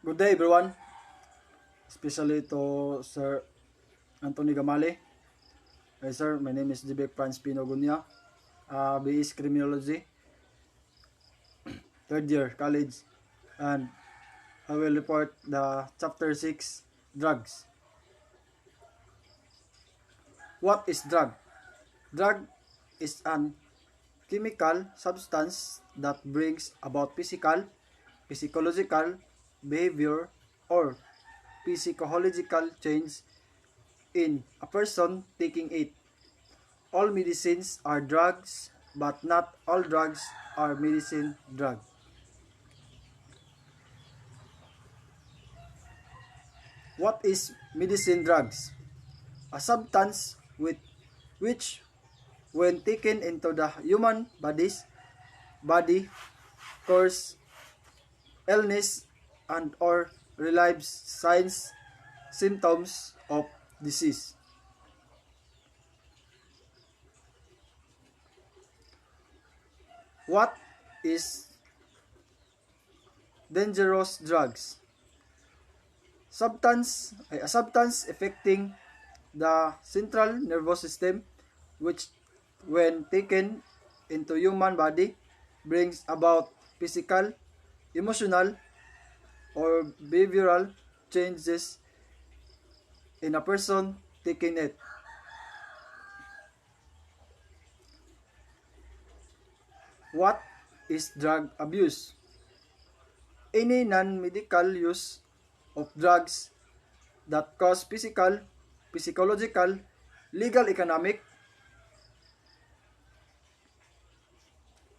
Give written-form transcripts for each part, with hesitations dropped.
Good day everyone, especially to Sir Anthony Gamale. Hi sir, my name is Jibek Franz Pinogunya, BS Criminology, third year college, and I will report the chapter 6, drugs. What is drug? Drug is an chemical substance that brings about physical, physiological behavior or physiological change in a person taking it. All medicines are drugs, but not all drugs are medicine drug. What is medicine drugs? A substance with which, when taken into the human body, cures illness and or relieves signs, symptoms of disease. What is dangerous drugs? A substance affecting the central nervous system, which when taken into human body brings about physical, emotional, or behavioral changes in a person taking it. What is drug abuse? Any non-medical use of drugs that cause physical, psychological, legal, economic,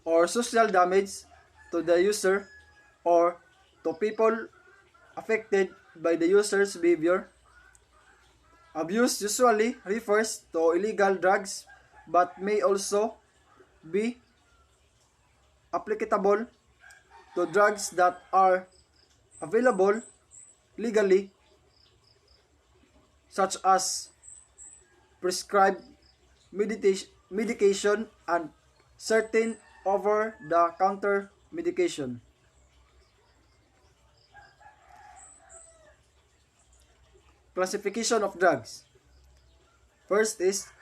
or social damage to the user or to people affected by the user's behavior. Abuse usually refers to illegal drugs but may also be applicable to drugs that are available legally, such as prescribed medication and certain over-the-counter medication. Classification of drugs. First is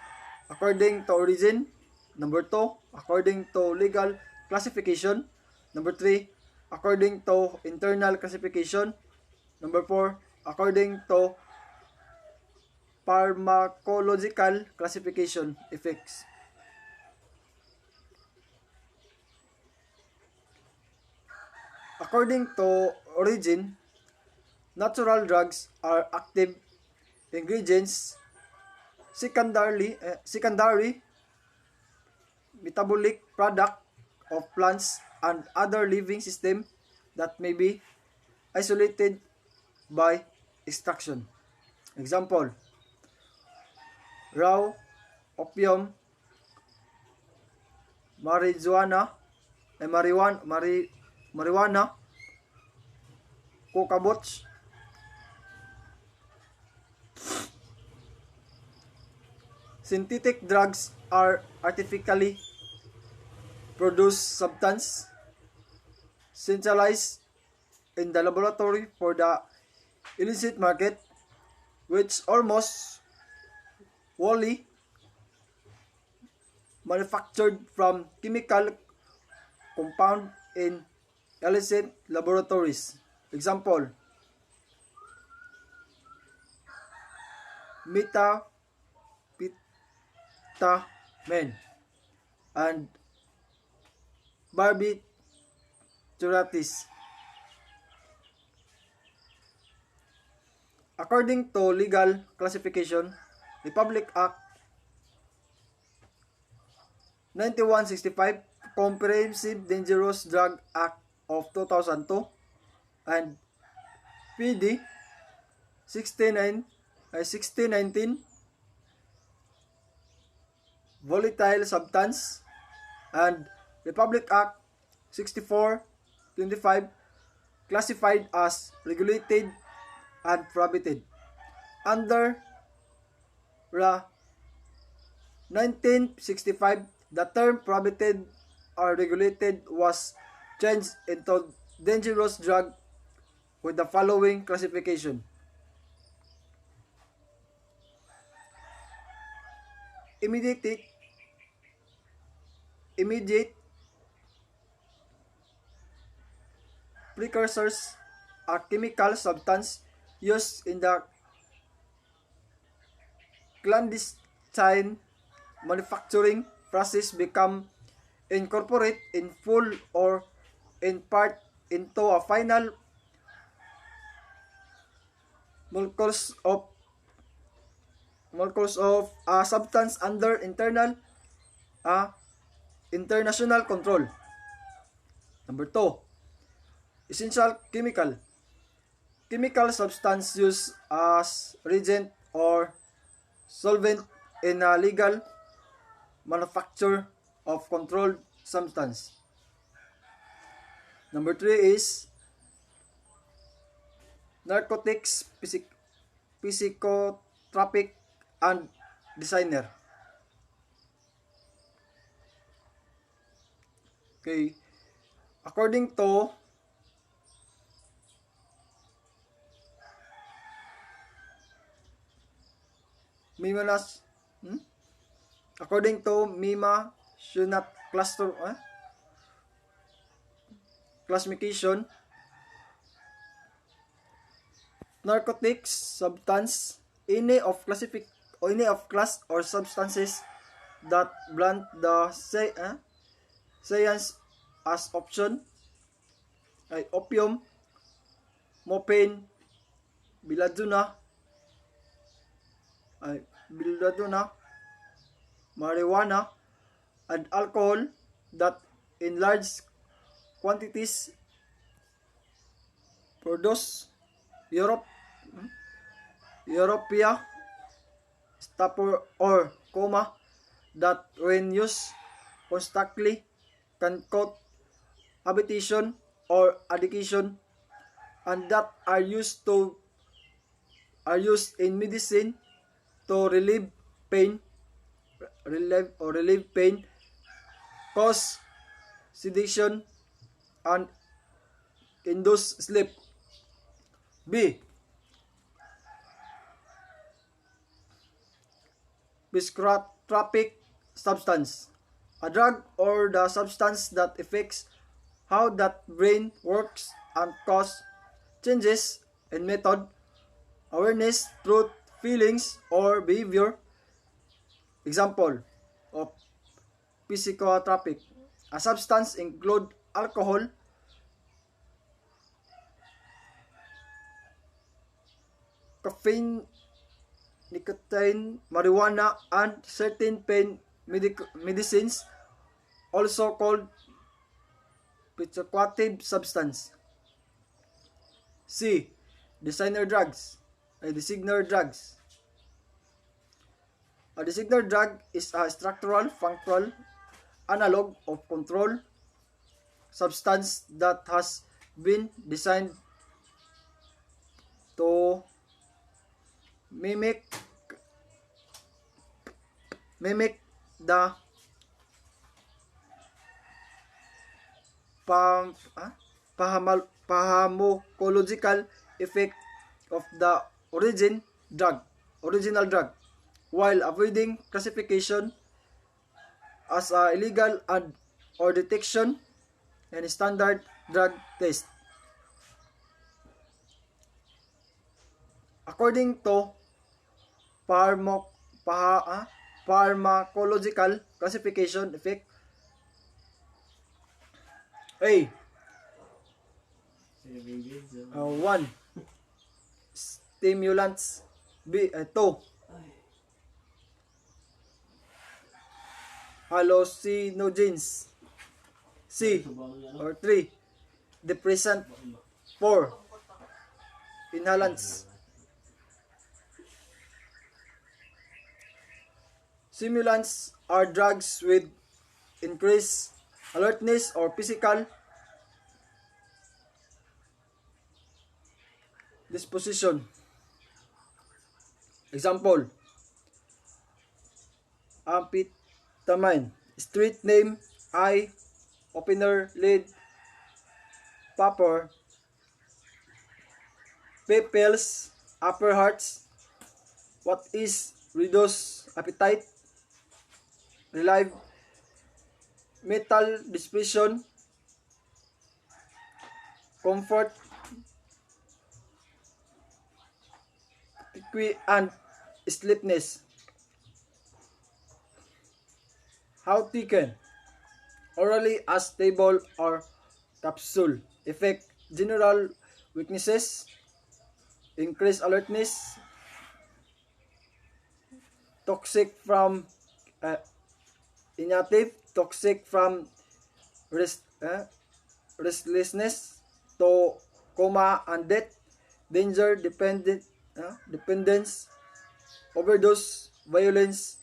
according to origin. Number 2, according to legal classification. Number 3, according to internal classification. Number 4, according to pharmacological classification effects. According to origin, natural drugs are active ingredients, secondary metabolic product of plants and other living system that may be isolated by extraction. Example, raw opium, marijuana, coca buds. Synthetic drugs are artificially produced substance synthesized in the laboratory for the illicit market, which almost wholly manufactured from chemical compound in illicit laboratories. Example, methamphetamine and barbiturates. According to legal classification, Republic Act 9165, Comprehensive Dangerous Drug Act of 2002, and PD 1619, Volatile Substance, and Republic Act 6425, classified as regulated and prohibited. Under RA 1965, the term prohibited or regulated was changed into dangerous drug with the following classification. Immediate precursors are chemical substance used in the clandestine manufacturing process become incorporate in full or in part into a final molecules of a substance under international control. Number 2, essential chemical substance used as reagent or solvent in a legal manufacture of controlled substance. Number 3 is narcotics, psychotropic, and designer. Okay. According to Mima Shunat classification, narcotics substance any of class or substances that blunt the science as option ay opium, morphine, belladonna, marijuana, and alcohol that in large quantities produce Europea stupor or coma that when used constantly can cause habitation or addiction, and that are used in medicine to relieve pain, cause sedation, and induce sleep. B. Psychotropic substance, a drug or the substance that affects how that brain works and cause changes in method, awareness, truth, feelings, or behavior. Example of psychotropic. A substance include alcohol, caffeine, nicotine, marijuana, and certain pain medicines, also called psychoactive substance. C. Designer drugs. A designer drug is a structural functional analog of control substance that has been designed to mimic the pharmacological effect of the original drug, while avoiding classification as a illegal or detection and standard drug test. According to pharmacological classification effect, A. 1. Stimulants. B. 2. Hallucinogens. C. Or 3. Depressant. 4. Inhalants. Stimulants are drugs with increased alertness or physical disposition. Example: amphetamine, street name, eye opener, lead, popper, pupils, upper hearts. What is reduced appetite? Relieve mental depression, comfort, and sleepiness. How taken? Orally as table or capsule. Effect: general weaknesses, increased alertness, toxic from uh, inactive, toxic from restlessness to coma and death, danger, dependence, overdose, violence,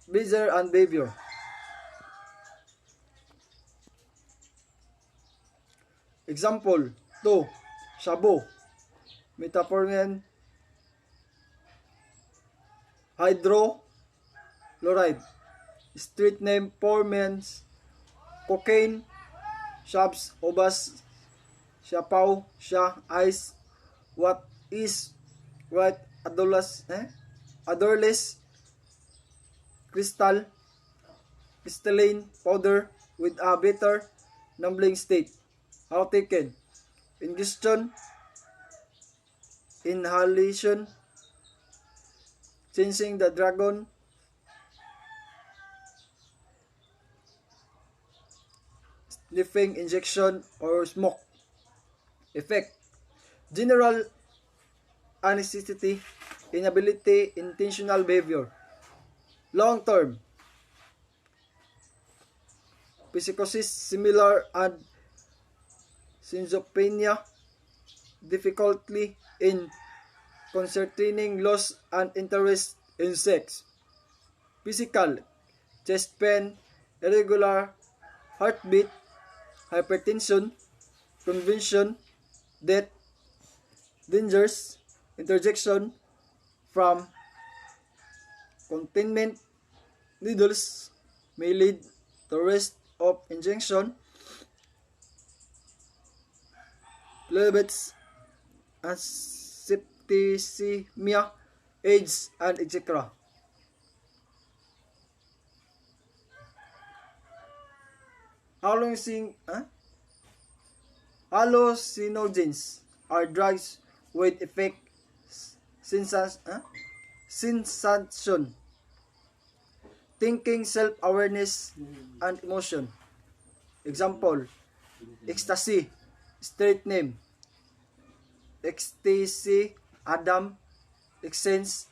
behavior and behavior. Example 2. Shabu, metformin, hydrochloride. Street name for men's cocaine, shabs, obas, shapaw, sha, ice. What is white odorless crystalline powder with a bitter numbing state. How taken? Ingestion, inhalation, chasing the dragon, sniffing, injection, or smoke. Effect: general anesthesia, inability, intentional behavior. Long term psychosis, similar and schizophrenia, difficulty in concerning loss and interest in sex. Physical: chest pain, irregular heartbeat, hypertension, convulsion, death, dangers, interjection from containment needles may lead to rest of injection, plebets, and septicemia, AIDS, and etc. Hallucinogens are drugs with effect sensation, thinking, self-awareness, and emotion. Example: ecstasy, street name, ecstasy, Adam, Exens,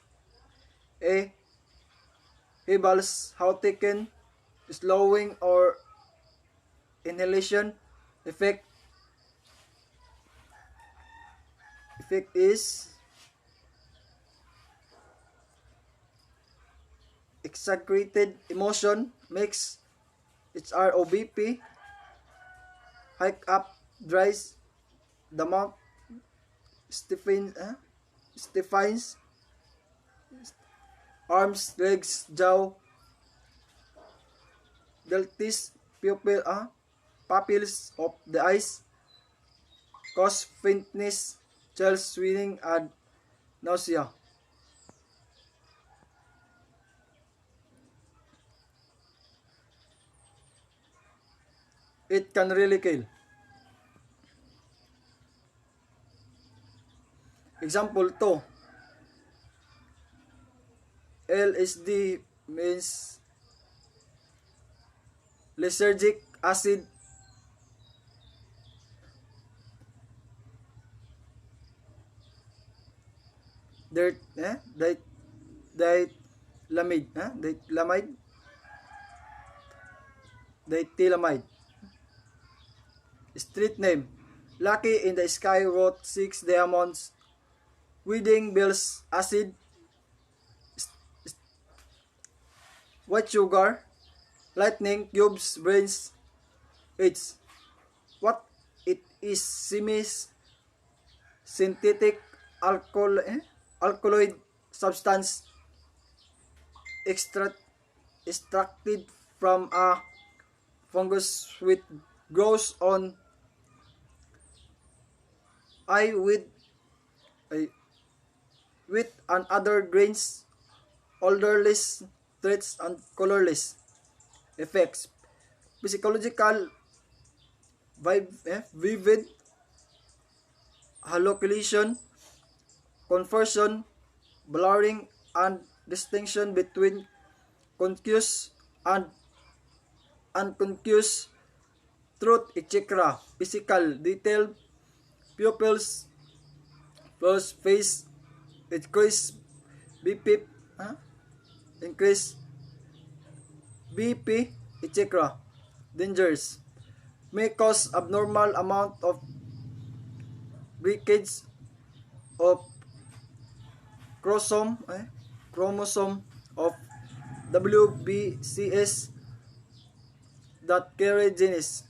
Hebals, how taken, slowing or inhalation. Effect is exaggerated emotion, makes HROBP, hike up, dries the mouth, stiffens arms, legs, jaw, deltis, pupils of the eyes, cause faintness, chills, sweating, and nausea. It can really kill. Example 2. LSD means lysergic acid, diethylamide. Street name: Lucky in the Sky wrote 6 diamonds, wedding bells, acid, white sugar, lightning, cubes, brains. It's what it is: synthetic alkaloid substance extracted from a fungus which grows on eye uh, with and other grains, odorless traits and colorless effects. Psychological vivid hallucination, conversion, blurring, and distinction between conscious and unconscious truth, etc. Physical detail, pupils, first face, increase BP, increase BP, etc. Dangers may cause abnormal amount of breakage of chromosome of WBCS that carry genes,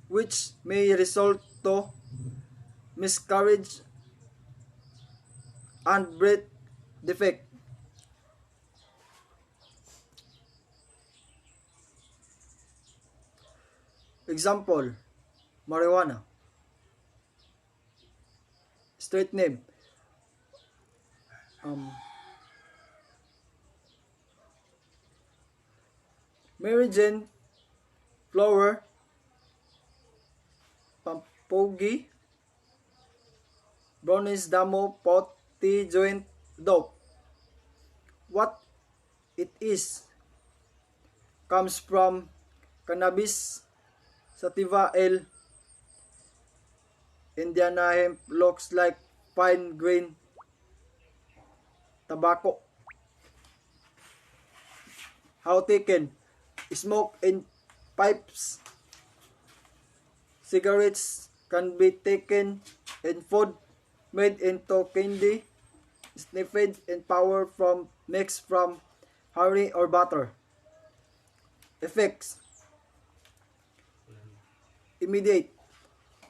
which may result to miscarriage and birth defect. Example, marijuana. Street name. Mary Jane Flower Pampogi Brownies Damo Pot Tea Joint Dope. What it is comes from cannabis sativa L. Indiana hemp looks like fine grain tobacco. How taken? Smoke in pipes. Cigarettes can be taken in food, made into candy, sniffed in powder from mixed from honey or butter. Effects: immediate,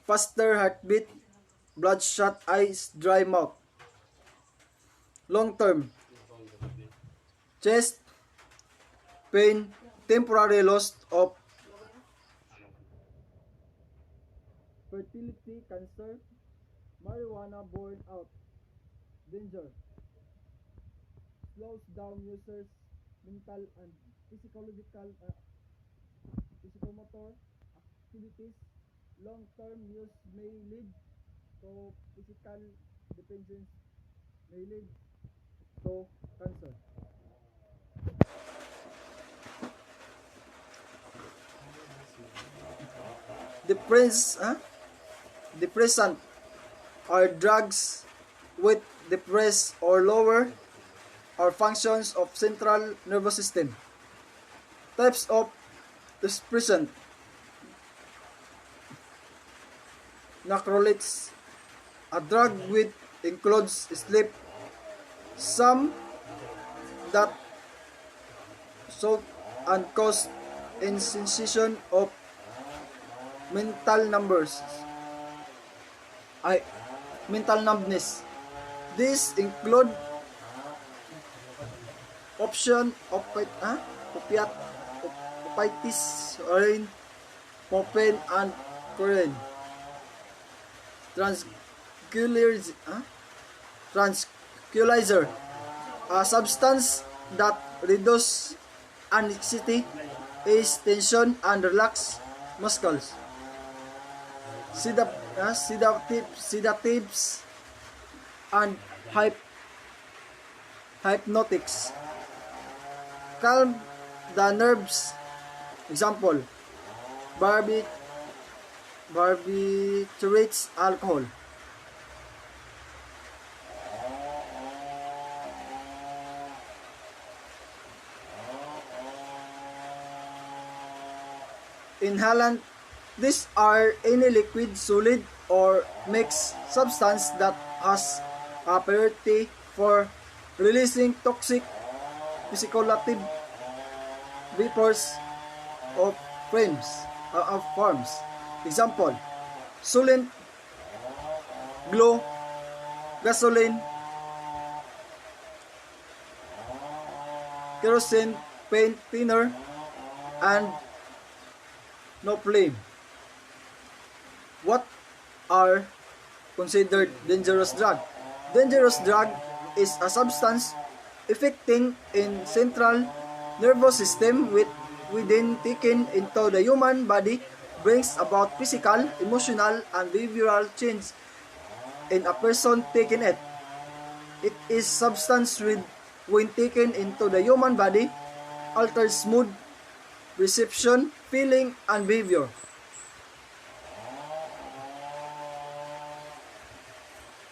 faster heartbeat, bloodshot eyes, dry mouth. Long term, chest pain, temporary loss of fertility, cancer, marijuana burn out. Danger: slows down users' mental and physicomotor activities. Long-term use may lead to physical dependence, may lead to cancer. Depressant are drugs which depress or lower or functions of central nervous system. Types of depressant: Necrolytes, a drug which includes sleep, some that soothe and cause sensation of mental numbness. These include opiates, morphine, and cocaine. Tranquilizer, a substance that reduces anxiety, ease tension, and relax muscles. Sedatives and hypnotics calm the nerves. Example, barbiturates, alcohol. Inhalant, these are any liquid, solid, or mixed substance that has a priority for releasing toxic psychoactive vapors of forms. Example, solent, glow, gasoline, kerosene, paint thinner, and no flame. What are considered dangerous drug. Dangerous drug is a substance affecting in central nervous system within taken into the human body brings about physical, emotional, and behavioral change in a person taking it. It is substance when taken into the human body alters mood, perception, feeling, and behavior.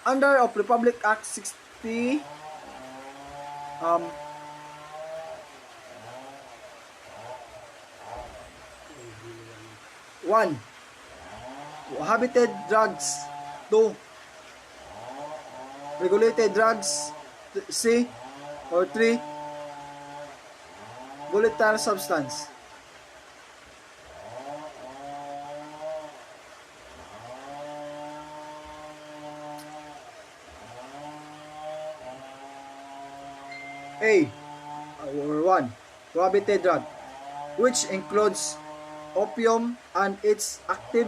Under of Republic Act 60 um, 1. Prohibited drugs. 2. Regulated drugs. C. Or 3. Volatile substance. A. Or 1. Prohibited drug, which includes opium and its active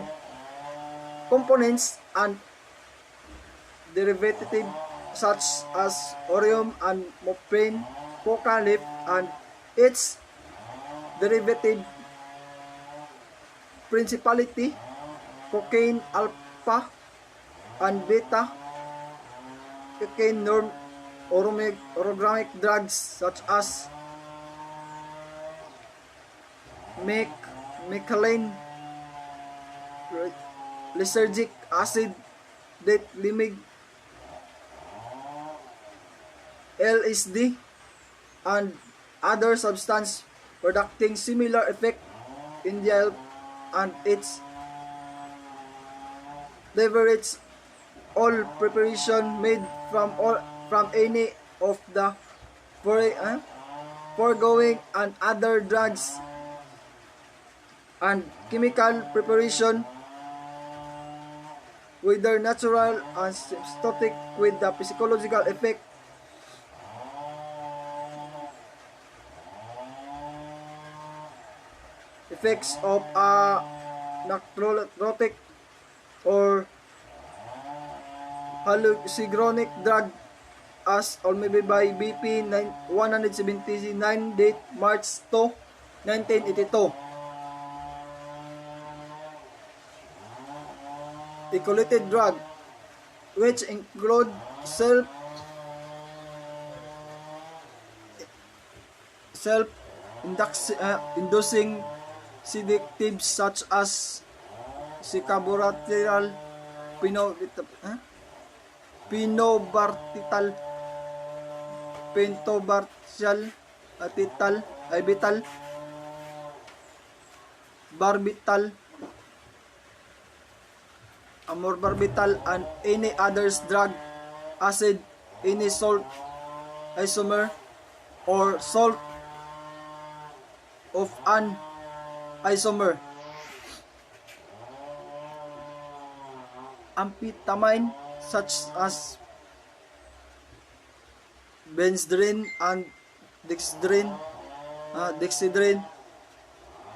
components and derivatives such as orium and morphine, coca leaf and its derivative principality, cocaine alpha and beta, cocaine norm, orogamic drugs such as methylene, lysergic acid, limig, LSD, and other substance producing similar effect in the health and its leverage all preparation made from any of the foregoing and other drugs and chemical preparation, whether natural and synthetic, with the physiological effects of a narcotic or hallucinogenic drug as maybe by BP 179 date March 2, 1982. Regulated drug, which include self-inducing sedatives such as sacubitril, phenobarbital, pentobarbital, ibutal, barbital, amorbarbital, and any others drug, acid, any salt isomer or salt of an isomer, amphetamine such as benzedrine and dexedrine,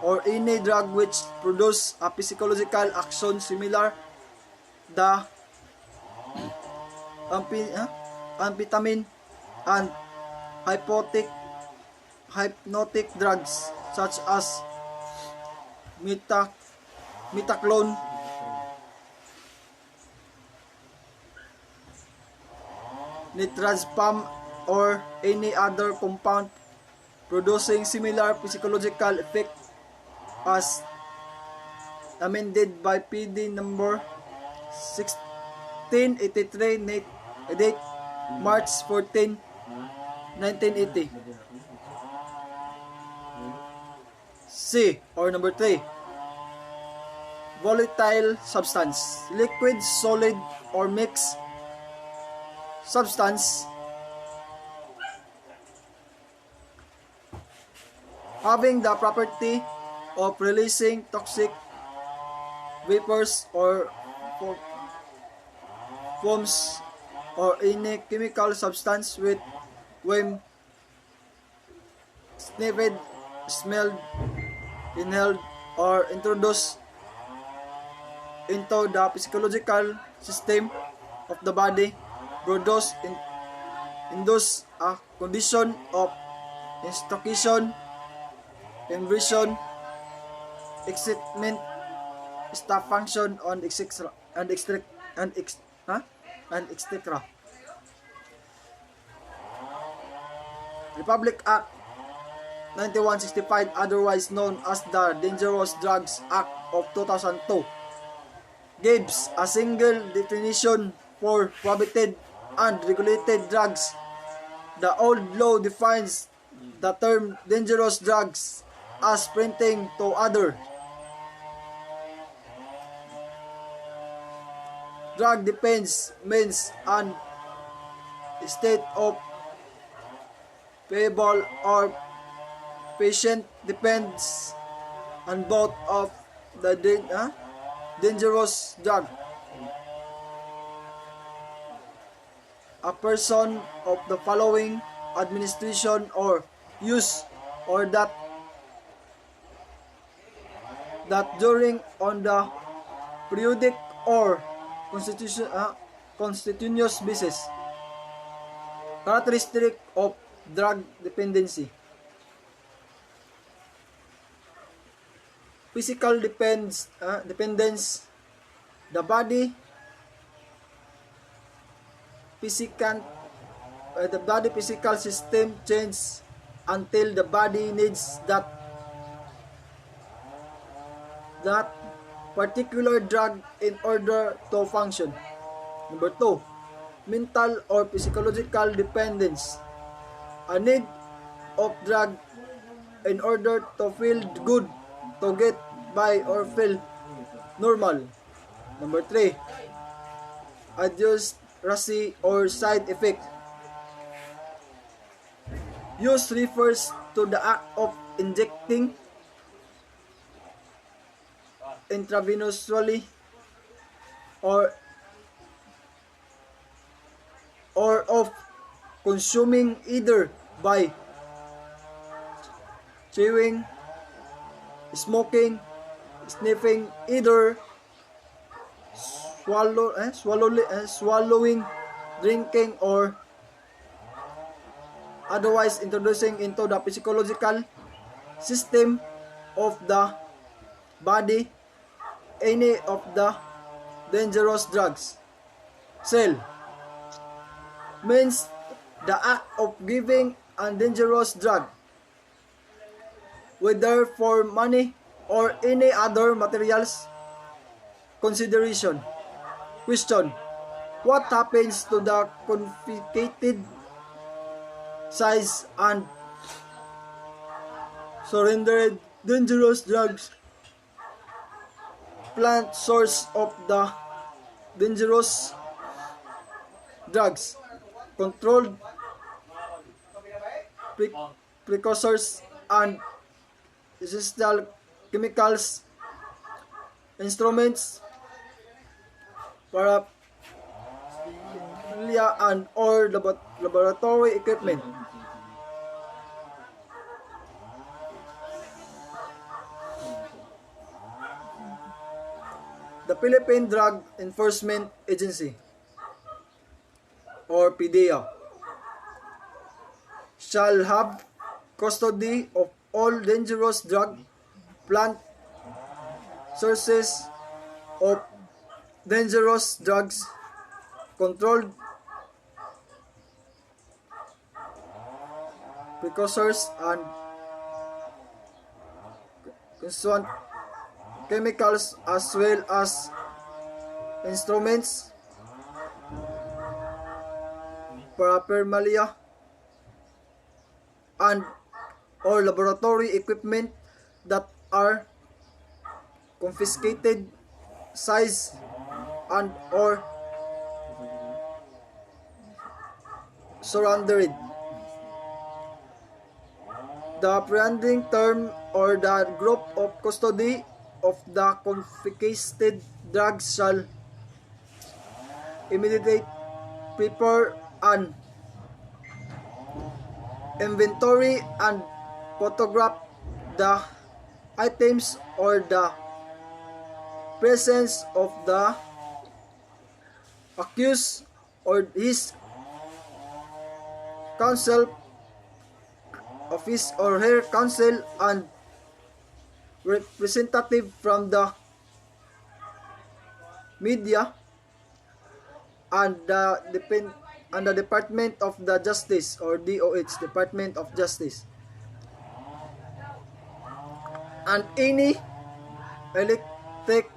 or any drug which produce a physiological action similar the amphetamine, and hypnotic drugs such as metaclone, nitrazepam, or any other compound producing similar physiological effect as amended by PD number 1683 date March 14, 1980. C, or number 3. Volatile substance, liquid, solid, or mixed substance having the property of releasing toxic vapors or foams, or any chemical substance with when sniffed, smelled, inhaled, or introduced into the physiological system of the body, induce a condition of intoxication, inversion, excitement, stop function, and etc. Republic Act 9165, otherwise known as the Dangerous Drugs Act of 2002, gives a single definition for prohibited and regulated drugs. The old law defines the term dangerous drugs as printing to other drug depends means an state of payable or patient depends on both of the dangerous drug. A person of the following administration or use, or that during on the periodic or continuous basis. Characteristic of drug dependency: physical dependence. The body physical system changes until the body needs that particular drug in order to function. Number 2, mental or psychological dependence. A need of drug in order to feel good, to get by or feel normal. Number 3, idiosyncrasy or side effect. Use refers to the act of injecting intravenously or of consuming either by chewing, smoking, sniffing, either swallowing, drinking, or otherwise introducing into the physiological system of the body any of the dangerous drugs. Sell means the act of giving a dangerous drug, whether for money or any other materials consideration. Question: what happens to the confiscated size and surrendered dangerous drugs? Plant source of the dangerous drugs, controlled precursors and essential chemicals, instruments, paraphernalia, and or laboratory equipment. The Philippine Drug Enforcement Agency, or PDEA, shall have custody of all dangerous drug, plant sources of dangerous drugs, controlled precursors, and constituent chemicals, as well as instruments, paraphernalia, and or laboratory equipment that are confiscated, seized, and or surrendered. The apprehending term or the group of custody of the confiscated drugs shall immediately prepare an inventory and photograph the items or the presence of the accused or his counsel of his or her counsel and representative from the media and the Department of the Justice or DOH, Department of Justice, and any elected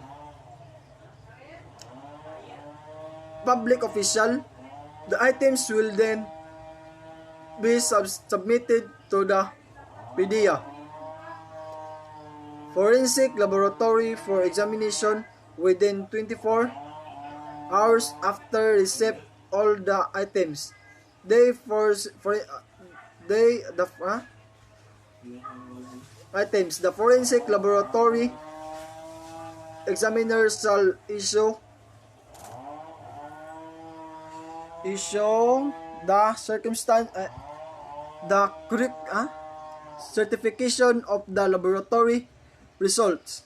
public official. The items will then be submitted to the PDEA forensic laboratory for examination within 24 hours after receipt all the items. The forensic laboratory examiner shall issue the certification of the laboratory results.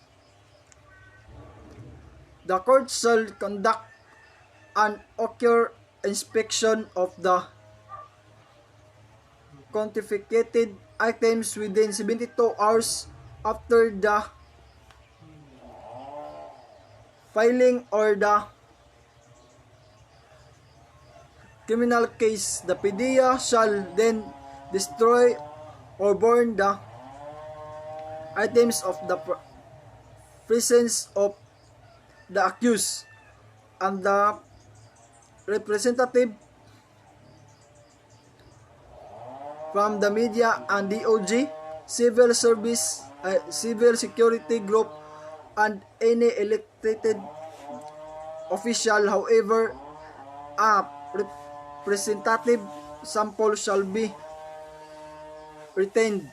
The court shall conduct an ocular inspection of the quantified items within 72 hours after the filing or the criminal case. The PDEA shall then destroy or burn the items of the presence of the accused and the representative from the media and DOJ, civil service, civil security group, and any elected official. However, a representative sample shall be retained.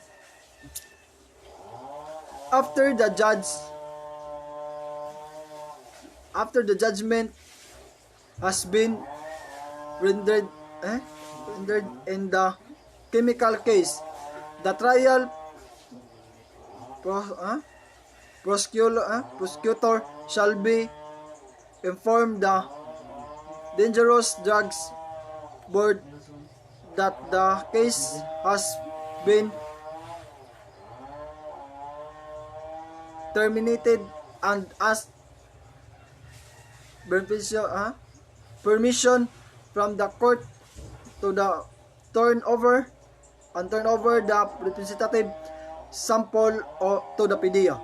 After the judgment has been rendered in the chemical case, the trial prosecutor shall be informed the Dangerous Drugs Board that the case has been terminated and ask permission from the court to the turn over the representative sample to the PDEA.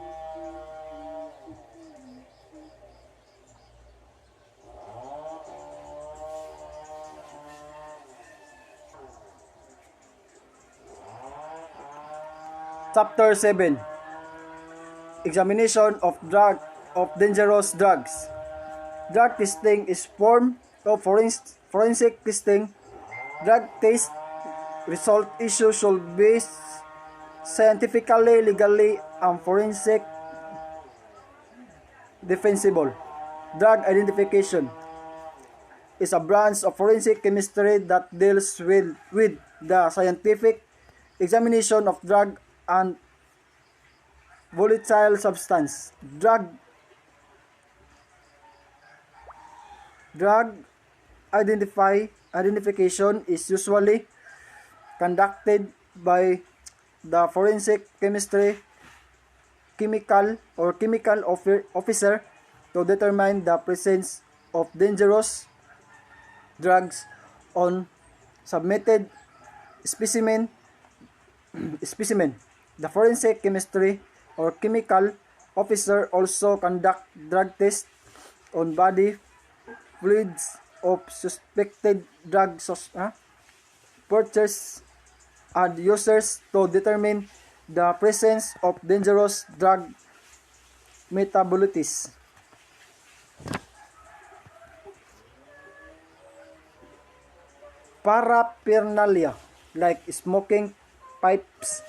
Chapter 7. Examination of dangerous drugs. Drug testing is form of forensic testing. Drug test result issue should be scientifically, legally, and forensic defensible. Drug identification is a branch of forensic chemistry that deals with the scientific examination of drug and volatile substance. Drug identification is usually conducted by the forensic chemical officer to determine the presence of dangerous drugs on submitted specimen. The forensic chemistry or chemical officer also conduct drug tests on body fluids of suspected drug purchasers and users to determine the presence of dangerous drug metabolites. Paraphernalia like smoking pipes,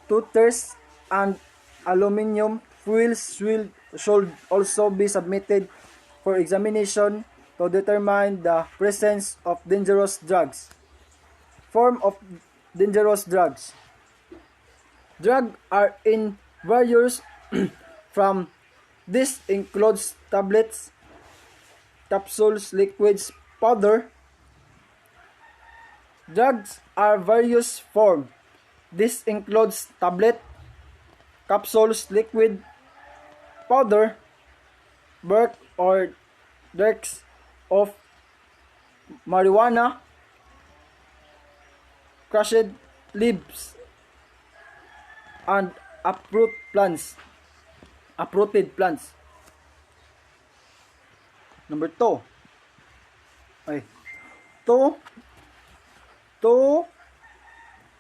toothers, and aluminum foils should also be submitted for examination to determine the presence of dangerous drugs. Form of dangerous drugs. Drugs are in various from This includes tablets, capsules, liquids, powder. Drugs are various forms. This includes tablet, capsules, liquid, powder, bark or dirks of marijuana, crushed leaves, and uprooted plants. Number 2. Okay. Two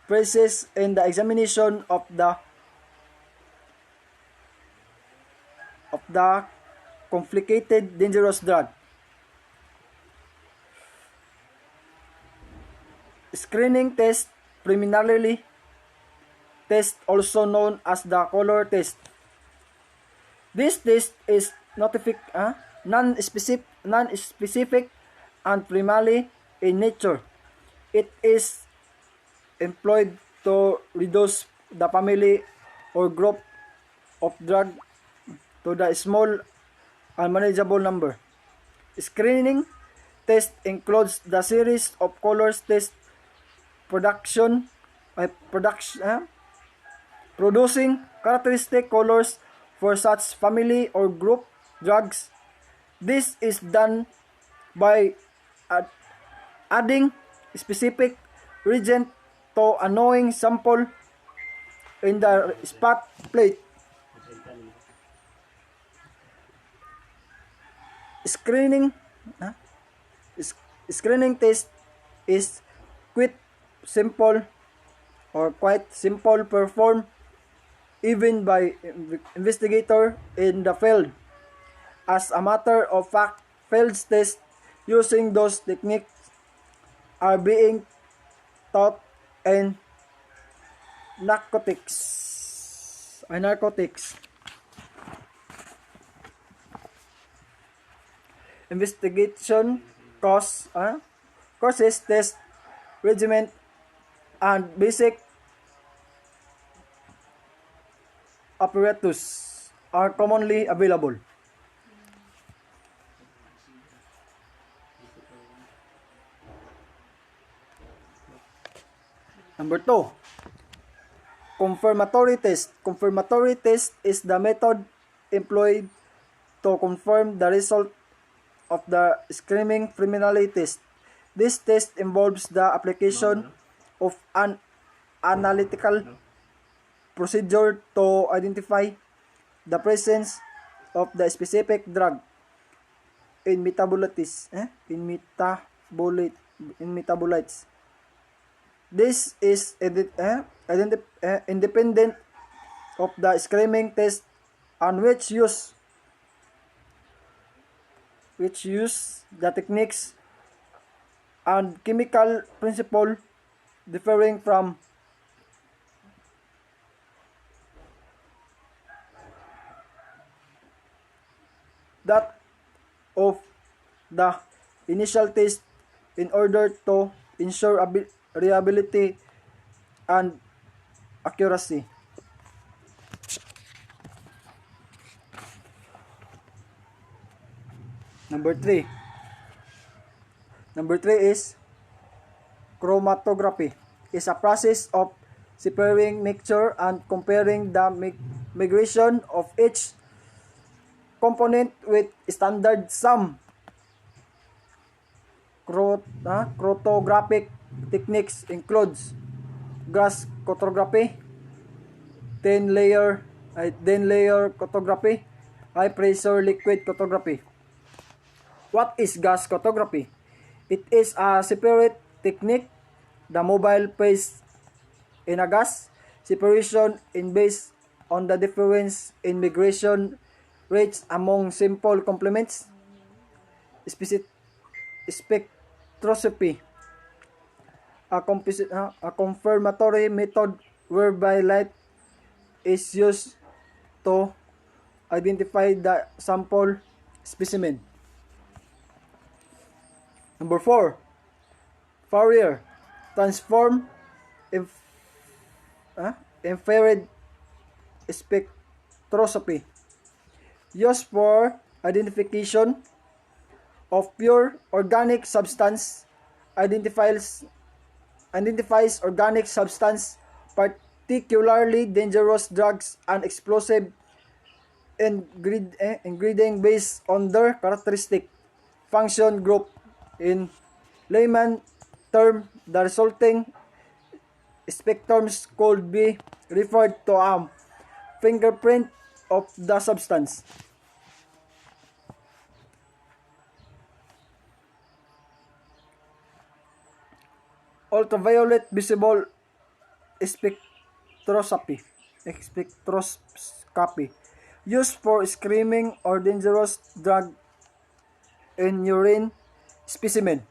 phases in the examination of the complicated dangerous drug. Screening test, preliminary test, also known as the color test. This test is non-specific and primarily in nature. It is employed to reduce the family or group of drug to the small and manageable number. Screening test includes the series of colors test producing characteristic colors for such family or group drugs. This is done by adding specific reagent to a knowing sample in the spot plate. Screening test is quite simple performed even by investigator in the field. As a matter of fact, field tests using those techniques are being taught in narcotics. Investigation courses, test regimen, and basic apparatus are commonly available. Number 2, confirmatory test. Confirmatory test is the method employed to confirm the result of the screening preliminary test. This test involves the application of an analytical procedure to identify the presence of the specific drug in metabolites. This is independent of the screening test and which use the techniques and chemical principle differing from that of the initial test in order to ensure reliability and accuracy. Number 3 is chromatography. Is a process of separating mixture and comparing the migration of each component with standard sum. Chromatographic techniques includes gas chromatography, thin layer chromatography, high pressure liquid chromatography. What is gas chromatography? It is a separate technique. The mobile phase in a gas separation is based on the difference in migration rates among simple complements. Spectroscopy, a confirmatory method whereby light is used to identify the sample specimen. Number 4, Fourier transform infrared spectroscopy used for identification of pure organic substance, identifies organic substance, particularly dangerous drugs and explosive ingredients based on their characteristic function group. In layman term, the resulting spectrums could be referred to as fingerprint of the substance. Ultraviolet visible spectroscopy used for screening or dangerous drug in urine specimen.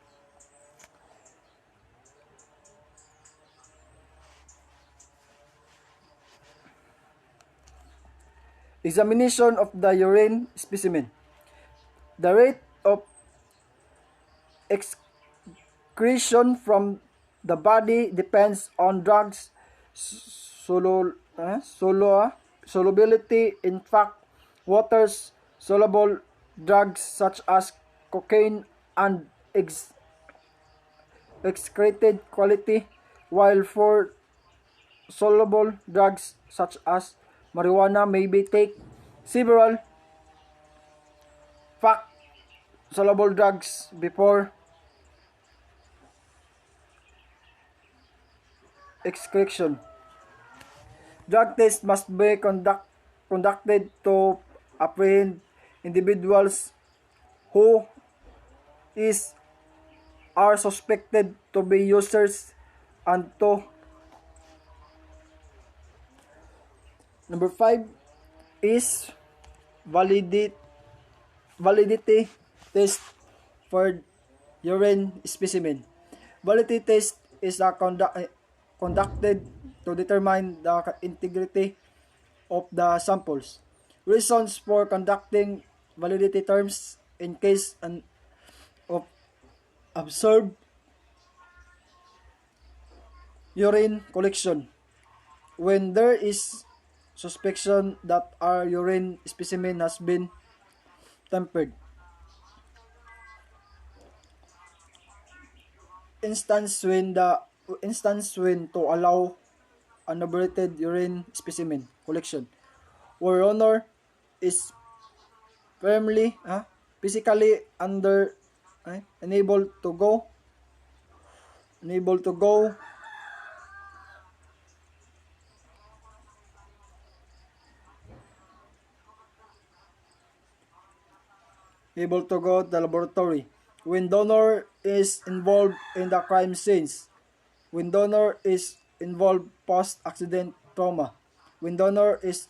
Examination of the urine specimen. The rate of excretion from the body depends on drugs solubility. In fact, water's soluble drugs such as cocaine and excreted quality, while for soluble drugs such as marijuana may be take several fat soluble drugs before excretion. Drug tests must be conducted to apprehend individuals who are suspected to be users and to number 5 is validity test for urine specimen. Validity test is conducted to determine the integrity of the samples. Reasons for conducting validity terms in case of observed urine collection. When there is suspicion that our urine specimen has been tampered. Instance when to allow unadulterated urine specimen collection, where owner is firmly physically unable to go to the laboratory, when donor is involved in the crime scenes, when donor is involved post-accident trauma, when donor is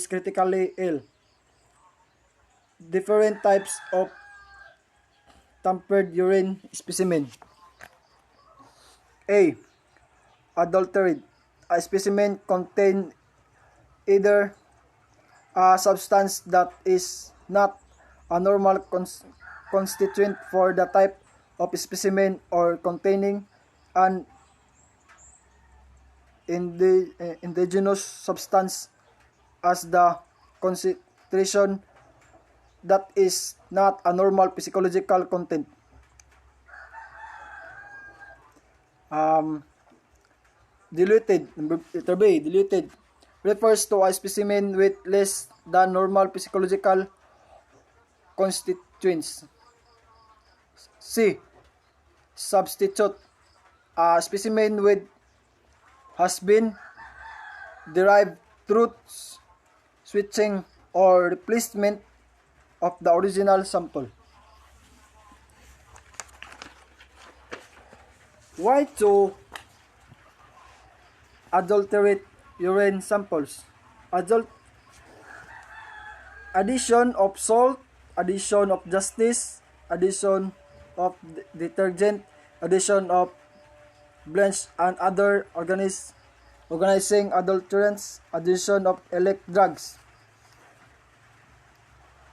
critically ill. Different types of tampered urine specimen. A. Adulterated. A specimen contain either a substance that is not a normal constituent for the type of specimen, or containing an indigenous substance as the concentration that is not a normal physiological content. Diluted. Letter B. Diluted refers to a specimen with less than normal physiological constituents. C. Substitute. A specimen with has been derived through switching or replacement of the original sample. Why to adulterate urine samples? Addition of salt, addition of justice, addition of detergent, addition of blends and other organizing adulterants, addition of elect drugs.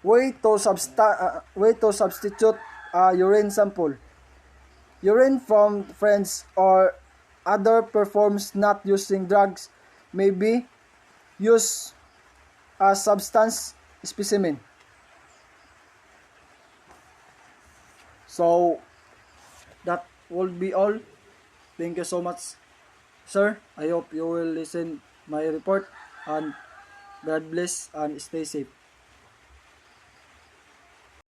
Way to substitute a urine sample. Urine from friends or other performs not using drugs may be used a substance specimen. So that will be all. Thank you so much, sir. I hope you will listen my report, and God bless and stay safe.